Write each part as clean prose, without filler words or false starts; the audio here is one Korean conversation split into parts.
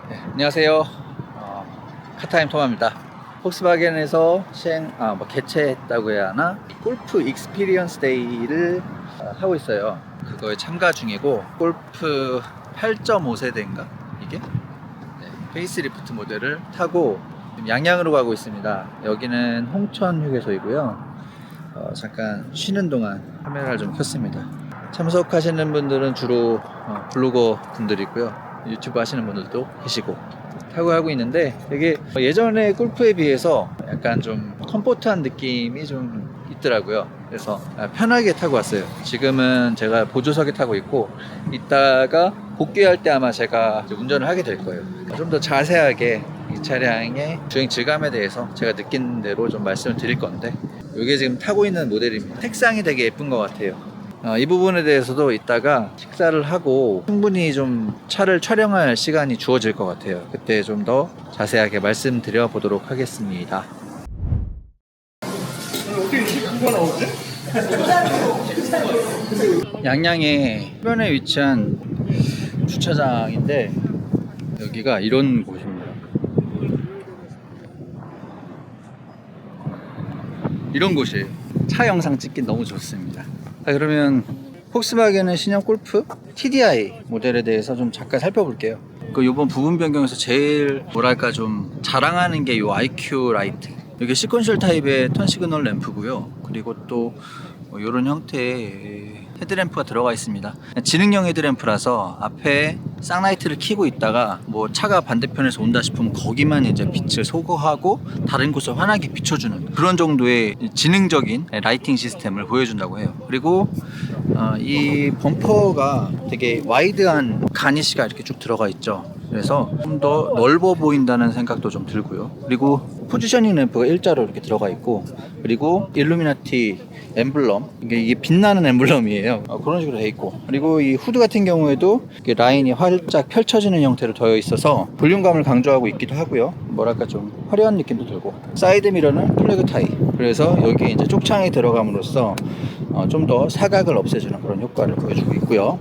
네, 안녕하세요. 카타임 토마입니다. 폭스바겐에서 개최했다고 해야 하나? 골프 익스피리언스 데이를 하고 있어요. 그거에 참가 중이고, 골프 8.5세대인가? 이게? 네, 페이스리프트 모델을 타고 지금 양양으로 가고 있습니다. 여기는 홍천 휴게소이고요. 잠깐 쉬는 동안 카메라를 좀 켰습니다. 참석하시는 분들은 주로 블로거 분들이고요. 유튜브 하시는 분들도 계시고 타고 하고 있는데, 이게 예전에 골프에 비해서 약간 좀 컴포트한 느낌이 좀 있더라고요. 그래서 편하게 타고 왔어요. 지금은 제가 보조석에 타고 있고, 이따가 복귀할 때 아마 제가 운전을 하게 될 거예요. 좀 더 자세하게 이 차량의 주행 질감에 대해서 제가 느낀 대로 좀 말씀을 드릴 건데, 이게 지금 타고 있는 모델입니다. 색상이 되게 예쁜 것 같아요. 이 부분에 대해서도 이따가 식사를 하고 충분히 좀 차를 촬영할 시간이 주어질 것 같아요. 그때 좀 더 자세하게 말씀드려 보도록 하겠습니다. 어떻게 이거 나오지? 양양의 해변에 위치한 주차장인데, 여기가 이런 곳입니다. 이런 곳이에요. 차 영상 찍기 너무 좋습니다. 그러면 폭스바겐의 신형 골프 TDI 모델에 대해서 좀 잠깐 살펴볼게요. 이번 부분 변경에서 제일 뭐랄까 좀 자랑하는 게 이 IQ 라이트. 이게 시퀀셜 타입의 턴 시그널 램프고요. 그리고 또 이런 형태의 헤드램프가 들어가 있습니다. 지능형 헤드램프라서 앞에 쌍라이트를 켜고 있다가 뭐 차가 반대편에서 온다 싶으면 거기만 이제 빛을 소거하고 다른 곳을 환하게 비춰주는 그런 정도의 지능적인 라이팅 시스템을 보여준다고 해요. 그리고 이 범퍼가 되게 와이드한 가니쉬가 이렇게 쭉 들어가 있죠. 그래서 좀 더 넓어 보인다는 생각도 좀 들고요. 그리고 포지셔닝 램프가 일자로 이렇게 들어가 있고, 그리고 일루미나티 엠블럼, 이게 빛나는 엠블럼이에요. 그런 식으로 돼 있고, 그리고 이 후드 같은 경우에도 라인이 활짝 펼쳐지는 형태로 되어 있어서 볼륨감을 강조하고 있기도 하고요. 뭐랄까 좀 화려한 느낌도 들고, 사이드 미러는 플래그 타입. 그래서 여기에 이제 쪽창이 들어감으로써 좀 더 사각을 없애주는 그런 효과를 보여주고 있고요.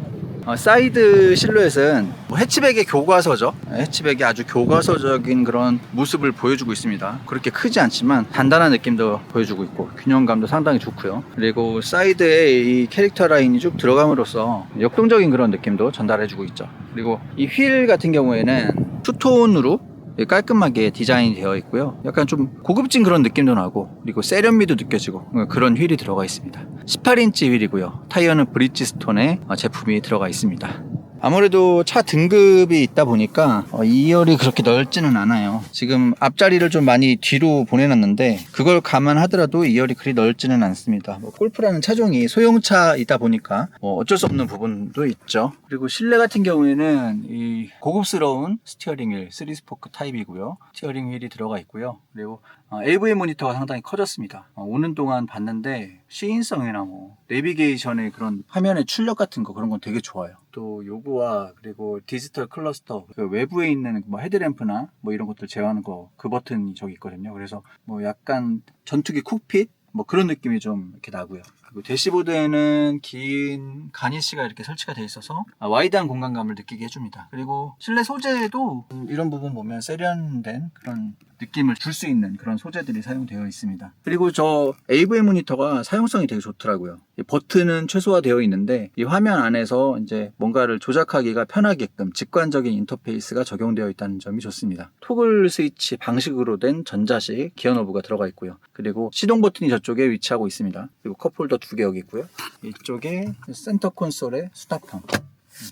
사이드 실루엣은 해치백의 교과서죠. 해치백이 아주 교과서적인 그런 모습을 보여주고 있습니다. 그렇게 크지 않지만 단단한 느낌도 보여주고 있고, 균형감도 상당히 좋고요. 그리고 사이드에 이 캐릭터 라인이 쭉 들어감으로써 역동적인 그런 느낌도 전달해주고 있죠. 그리고 이 휠 같은 경우에는 투톤으로 깔끔하게 디자인이 되어 있고요. 약간 좀 고급진 그런 느낌도 나고, 그리고 세련미도 느껴지고 그런 휠이 들어가 있습니다. 18인치 휠이고요. 타이어는 브리지스톤의 제품이 들어가 있습니다. 아무래도 차 등급이 있다 보니까 2열이 그렇게 넓지는 않아요. 지금 앞자리를 좀 많이 뒤로 보내놨는데, 그걸 감안하더라도 2열이 그리 넓지는 않습니다. 골프라는 차종이 소형차이다 보니까 어쩔 수 없는 부분도 있죠. 그리고 실내 같은 경우에는 이 고급스러운 스티어링 휠 3스포크 타입이고요. 스티어링 휠이 들어가 있고요. 그리고 AV 모니터가 상당히 커졌습니다. 오는 동안 봤는데 시인성이나 내비게이션의 그런 화면의 출력 같은 거, 그런 건 되게 좋아요. 또 요구와 그리고 디지털 클러스터, 그 외부에 있는 헤드램프나 이런 것들 제어하는 그 버튼이 저기 있거든요. 그래서 약간 전투기 쿡핏 그런 느낌이 좀 이렇게 나고요. 그리고 대시보드에는 긴 가니쉬가 이렇게 설치가 되어 있어서 와이드한 공간감을 느끼게 해줍니다. 그리고 실내 소재도 이런 부분 보면 세련된 그런 느낌을 줄 수 있는 그런 소재들이 사용되어 있습니다. 그리고 저 AV 모니터가 사용성이 되게 좋더라고요. 이 버튼은 최소화되어 있는데, 이 화면 안에서 이제 뭔가를 조작하기가 편하게끔 직관적인 인터페이스가 적용되어 있다는 점이 좋습니다. 토글 스위치 방식으로 된 전자식 기어 노브가 들어가 있고요. 그리고 시동 버튼이 저쪽에 위치하고 있습니다. 그리고 컵홀더 2개 여기 있고요. 이쪽에 센터 콘솔에 수납함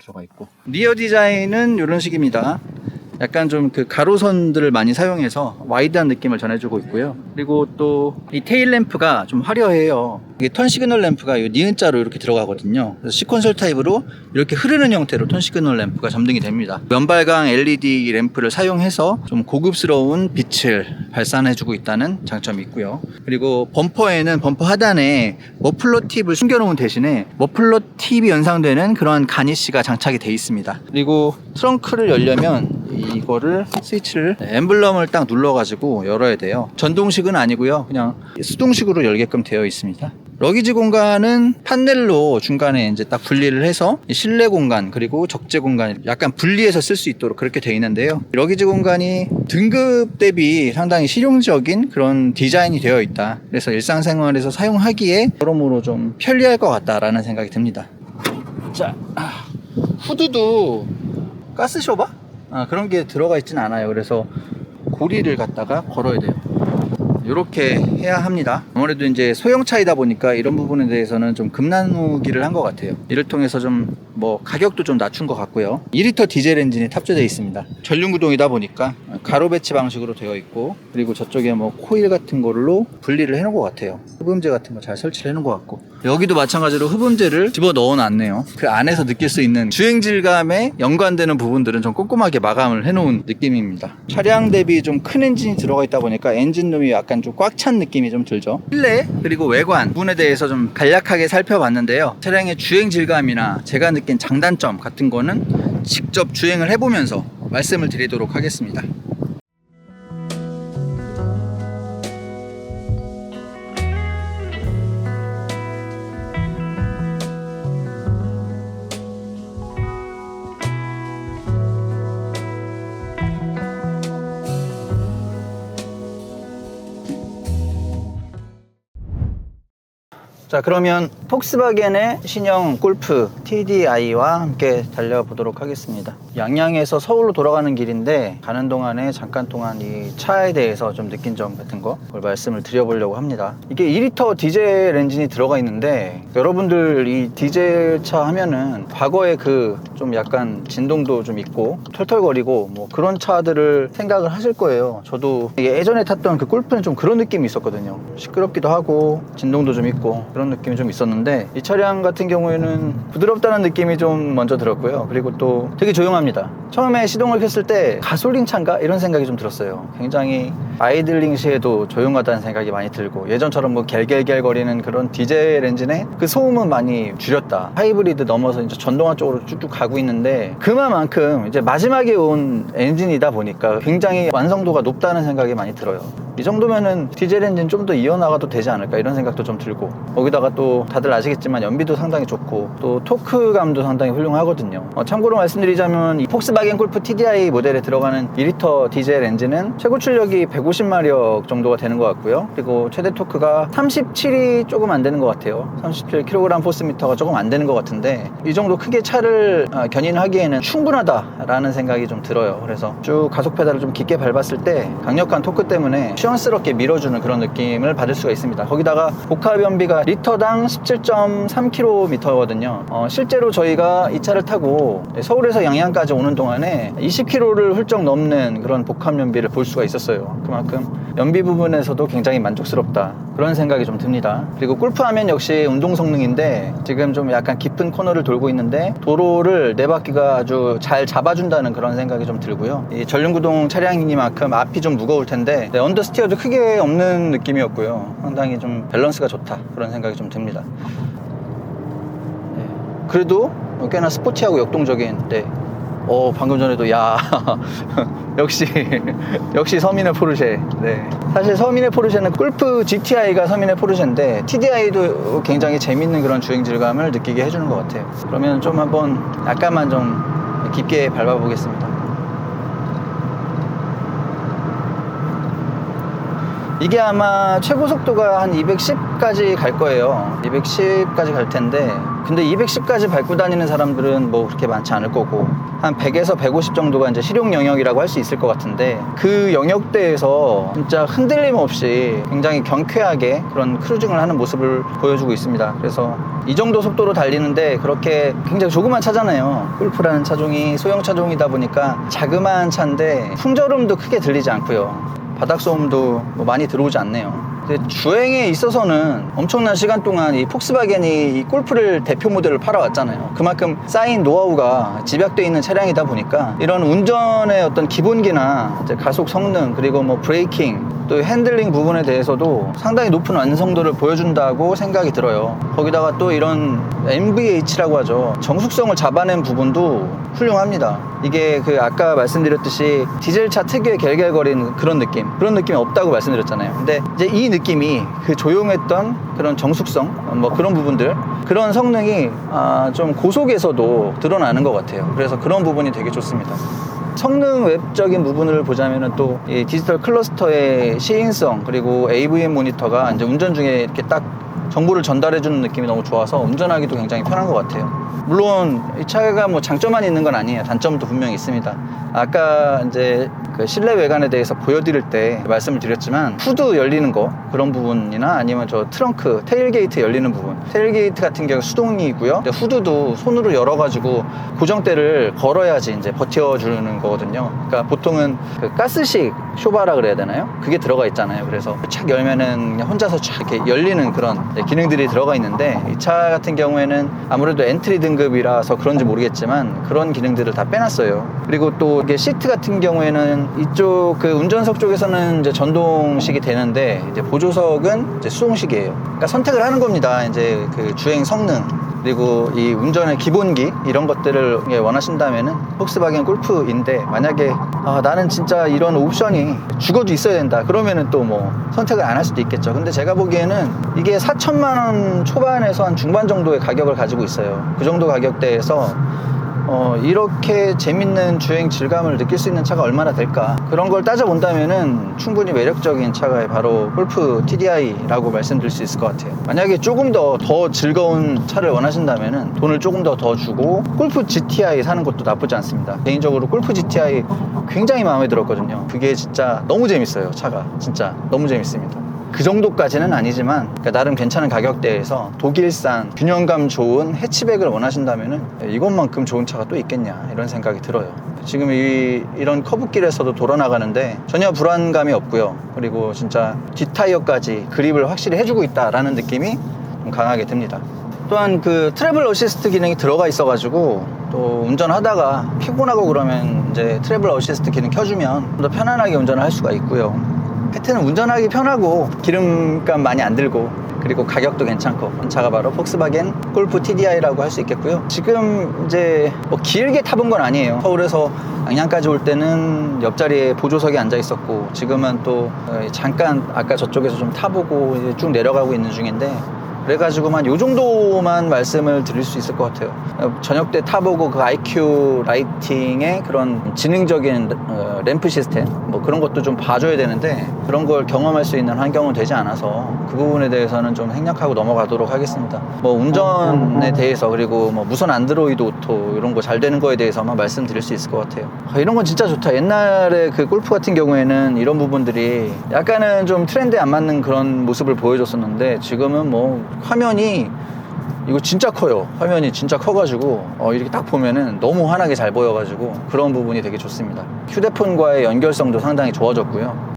들어가 있고, 리어 디자인은 이런 식입니다. 약간 좀 그 가로선들을 많이 사용해서 와이드한 느낌을 전해주고 있고요. 그리고 또 이 테일 램프가 좀 화려해요. 이게 턴 시그널 램프가 니은자로 이렇게 들어가거든요. 그래서 시퀀셜 타입으로 이렇게 흐르는 형태로 턴 시그널 램프가 점등이 됩니다. 면발광 LED 램프를 사용해서 좀 고급스러운 빛을 발산해주고 있다는 장점이 있고요. 그리고 범퍼에는 범퍼 하단에 머플러 팁을 숨겨놓은 대신에 머플러 팁이 연상되는 그런 가니쉬가 장착이 되어 있습니다. 그리고 트렁크를 열려면 이거를 스위치를 엠블럼을 딱 눌러가지고 열어야 돼요. 전동식은 아니고요. 그냥 수동식으로 열게끔 되어 있습니다. 러기지 공간은 판넬로 중간에 이제 딱 분리를 해서 실내 공간 그리고 적재 공간 약간 분리해서 쓸 수 있도록 그렇게 되어 있는데요. 러기지 공간이 등급 대비 상당히 실용적인 그런 디자인이 되어 있다. 그래서 일상생활에서 사용하기에 여러모로 좀 편리할 것 같다라는 생각이 듭니다. 자, 후드도 가스 쇼바? 그런 게 들어가 있진 않아요. 그래서 고리를 갖다가 걸어야 돼요. 이렇게 해야 합니다. 아무래도 이제 소형차이다 보니까 이런 부분에 대해서는 좀 금나누기를 한 것 같아요. 이를 통해서 좀 가격도 좀 낮춘 것 같고요. 2리터 디젤 엔진이 탑재되어 있습니다. 전륜구동이다 보니까 가로 배치 방식으로 되어 있고, 그리고 저쪽에 코일 같은 걸로 분리를 해 놓은 것 같아요. 흡음재 같은 거 잘 설치를 해 놓은 것 같고, 여기도 마찬가지로 흡음재를 집어 넣어 놨네요. 그 안에서 느낄 수 있는 주행 질감에 연관되는 부분들은 좀 꼼꼼하게 마감을 해 놓은 느낌입니다. 차량 대비 좀 큰 엔진이 들어가 있다 보니까 엔진룸이 약간 좀 꽉 찬 느낌이 좀 들죠. 실내 그리고 외관 부분에 대해서 좀 간략하게 살펴봤는데요. 차량의 주행 질감이나 제가 느낀 장단점 같은 거는 직접 주행을 해보면서 말씀을 드리도록 하겠습니다. 자, 그러면 폭스바겐의 신형 골프 TDI와 함께 달려보도록 하겠습니다. 양양에서 서울로 돌아가는 길인데 가는 동안에 잠깐 동안 이 차에 대해서 좀 느낀 점 같은 거 그걸 말씀을 드려보려고 합니다. 이게 2리터 디젤 엔진이 들어가 있는데, 여러분들 이 디젤 차 하면은 과거에 그 좀 약간 진동도 좀 있고 털털거리고 그런 차들을 생각을 하실 거예요. 저도 예전에 탔던 그 골프는 좀 그런 느낌이 있었거든요. 시끄럽기도 하고 진동도 좀 있고 그런 느낌이 좀 있었는데, 이 차량 같은 경우에는 부드럽다는 느낌이 좀 먼저 들었고요. 그리고 또 되게 조용합니다. 처음에 시동을 켰을 때 가솔린 차인가? 이런 생각이 좀 들었어요. 굉장히 아이들링 시에도 조용하다는 생각이 많이 들고, 예전처럼 갤갤갤 거리는 그런 디젤 엔진의 그 소음은 많이 줄였다. 하이브리드 넘어서 이제 전동화 쪽으로 쭉쭉 가고 있는데, 그만큼 이제 마지막에 온 엔진이다 보니까 굉장히 완성도가 높다는 생각이 많이 들어요. 이 정도면은 디젤 엔진 좀 더 이어나가도 되지 않을까, 이런 생각도 좀 들고, 거기다가 또 다들 아시겠지만 연비도 상당히 좋고 또 토크감도 상당히 훌륭하거든요. 참고로 말씀드리자면 이 폭스바겐 골프 TDI 모델에 들어가는 2리터 디젤 엔진은 최고 출력이 150마력 정도가 되는 것 같고요. 그리고 최대 토크가 37이 조금 안 되는 것 같아요. 37kg 포스미터가 조금 안 되는 것 같은데, 이 정도 크게 차를 견인하기에는 충분하다라는 생각이 좀 들어요. 그래서 쭉 가속 페달을 좀 깊게 밟았을 때 강력한 토크 때문에 시원스럽게 밀어주는 그런 느낌을 받을 수가 있습니다. 거기다가 복합 연비가 리터당 17.3km거든요. 실제로 저희가 이 차를 타고 서울에서 양양까지 오는 동안에 20km를 훌쩍 넘는 그런 복합 연비를 볼 수가 있었어요. 그만큼 연비 부분에서도 굉장히 만족스럽다, 그런 생각이 좀 듭니다. 그리고 골프하면 역시 운동 성능인데, 지금 좀 약간 깊은 코너를 돌고 있는데 도로를 네 바퀴가 아주 잘 잡아준다는 그런 생각이 좀 들고요. 이 전륜구동 차량이니만큼 앞이 좀 무거울 텐데 언더스티어도 크게 없는 느낌이었고요. 상당히 좀 밸런스가 좋다, 그런 생각이 좀 듭니다. 그래도 꽤나 스포티하고 역동적인, 방금 전에도 역시 서민의 포르쉐. 사실 서민의 포르쉐는 골프 GTI가 서민의 포르쉐인데, TDI도 굉장히 재밌는 그런 주행 질감을 느끼게 해주는 것 같아요. 그러면 좀 한번 약간만 좀 깊게 밟아보겠습니다. 이게 아마 최고 속도가 한 210까지 갈 거예요. 210까지 갈 텐데, 근데 210까지 밟고 다니는 사람들은 그렇게 많지 않을 거고, 한 100에서 150 정도가 이제 실용 영역이라고 할 수 있을 것 같은데, 그 영역대에서 진짜 흔들림 없이 굉장히 경쾌하게 그런 크루징을 하는 모습을 보여주고 있습니다. 그래서 이 정도 속도로 달리는데, 그렇게 굉장히 조그만 차잖아요. 골프라는 차종이 소형 차종이다 보니까 자그마한 차인데 풍절음도 크게 들리지 않고요. 바닥 소음도 많이 들어오지 않네요. 근데 주행에 있어서는 엄청난 시간 동안 이 폭스바겐이 이 골프를 대표 모델을 팔아왔잖아요. 그만큼 쌓인 노하우가 집약되어 있는 차량이다 보니까 이런 운전의 어떤 기본기나 이제 가속 성능, 그리고 브레이킹, 또 핸들링 부분에 대해서도 상당히 높은 완성도를 보여준다고 생각이 들어요. 거기다가 또 이런 NVH라고 하죠. 정숙성을 잡아낸 부분도 훌륭합니다. 이게 그 아까 말씀드렸듯이 디젤차 특유의 결결거리는 그런 느낌이 없다고 말씀드렸잖아요. 근데 이제 이 느낌이 그 조용했던 그런 정숙성 뭐 그런 부분들, 그런 성능이 좀 고속에서도 드러나는 것 같아요. 그래서 그런 부분이 되게 좋습니다. 성능 웹적인 부분을 보자면은 또 이 디지털 클러스터의 시인성, 그리고 AVM 모니터가 이제 운전 중에 이렇게 딱 정보를 전달해주는 느낌이 너무 좋아서 운전하기도 굉장히 편한 것 같아요. 물론 이 차가 뭐 장점만 있는 건 아니에요. 단점도 분명히 있습니다. 아까 이제 그 실내 외관에 대해서 보여드릴 때 말씀을 드렸지만, 후드 열리는 거 그런 부분이나 아니면 저 트렁크 테일게이트 열리는 부분, 테일게이트 같은 경우 수동이고요. 근데 후드도 손으로 열어가지고 고정대를 걸어야지 이제 버텨주는 거거든요. 그러니까 보통은 그 가스식 쇼바라 그래야 되나요? 그게 들어가 있잖아요. 그래서 착 열면은 그냥 혼자서 쫙 이렇게 열리는 그런 기능들이 들어가 있는데, 이 차 같은 경우에는 아무래도 엔트리 등급이라서 그런지 모르겠지만 그런 기능들을 다 빼놨어요. 그리고 또 이게 시트 같은 경우에는 이쪽 그 운전석 쪽에서는 이제 전동식이 되는데, 이제 보조석은 이제 수동식이에요. 그러니까 선택을 하는 겁니다. 이제 그 주행 성능, 그리고 이 운전의 기본기 이런 것들을 원하신다면은 폭스바겐 골프인데, 만약에 나는 진짜 이런 옵션이 죽어도 있어야 된다 그러면은 또 뭐 선택을 안 할 수도 있겠죠. 근데 제가 보기에는 이게 4천만 원 초반에서 한 중반 정도의 가격을 가지고 있어요. 그 정도 가격대에서 이렇게 재밌는 주행 질감을 느낄 수 있는 차가 얼마나 될까, 그런 걸 따져본다면은 충분히 매력적인 차가 바로 골프 TDI라고 말씀드릴 수 있을 것 같아요. 만약에 조금 더 즐거운 차를 원하신다면은 돈을 조금 더 주고 골프 GTI 사는 것도 나쁘지 않습니다. 개인적으로 골프 GTI 굉장히 마음에 들었거든요. 그게 진짜 너무 재밌어요. 차가 진짜 너무 재밌습니다. 그 정도까지는 아니지만, 그러니까 나름 괜찮은 가격대에서 독일산 균형감 좋은 해치백을 원하신다면은 이것만큼 좋은 차가 또 있겠냐, 이런 생각이 들어요. 지금 이런 커브길에서도 돌아나가는데 전혀 불안감이 없고요. 그리고 진짜 뒷타이어까지 그립을 확실히 해주고 있다라는 느낌이 좀 강하게 듭니다. 또한 그 트래블 어시스트 기능이 들어가 있어가지고, 또 운전하다가 피곤하고 그러면 이제 트래블 어시스트 기능 켜주면 좀 더 편안하게 운전을 할 수가 있고요. 하여튼 운전하기 편하고 기름값 많이 안 들고, 그리고 가격도 괜찮고, 이 차가 바로 폭스바겐 골프 TDI라고 할 수 있겠고요. 지금 이제 뭐 길게 타본 건 아니에요. 서울에서 양양까지 올 때는 옆자리에 보조석에 앉아 있었고, 지금은 또 잠깐 아까 저쪽에서 좀 타보고 이제 쭉 내려가고 있는 중인데, 그래가지고만 요 정도만 말씀을 드릴 수 있을 것 같아요. 저녁 때 타보고 그 IQ 라이팅의 그런 지능적인 램프 시스템 뭐 그런 것도 좀 봐줘야 되는데, 그런 걸 경험할 수 있는 환경은 되지 않아서 그 부분에 대해서는 좀 생략하고 넘어가도록 하겠습니다. 뭐 운전에 대해서, 그리고 뭐 무선 안드로이드 오토 이런 거 잘 되는 거에 대해서만 말씀드릴 수 있을 것 같아요. 이런 건 진짜 좋다. 옛날에 그 골프 같은 경우에는 이런 부분들이 약간은 좀 트렌드에 안 맞는 그런 모습을 보여줬었는데, 지금은 뭐 화면이 이거 진짜 커요. 화면이 진짜 커가지고 이렇게 딱 보면은 너무 환하게 잘 보여가지고 그런 부분이 되게 좋습니다. 휴대폰과의 연결성도 상당히 좋아졌고요.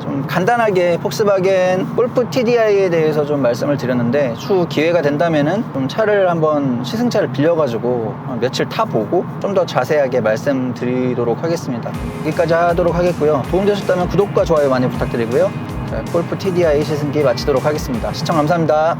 좀 간단하게 폭스바겐 골프 TDI에 대해서 좀 말씀을 드렸는데, 추후 기회가 된다면은 좀 차를 한번 시승차를 빌려가지고 며칠 타보고 좀 더 자세하게 말씀드리도록 하겠습니다. 여기까지 하도록 하겠고요. 도움되셨다면 구독과 좋아요 많이 부탁드리고요. 자, 골프 TDI 시승기 마치도록 하겠습니다. 시청 감사합니다.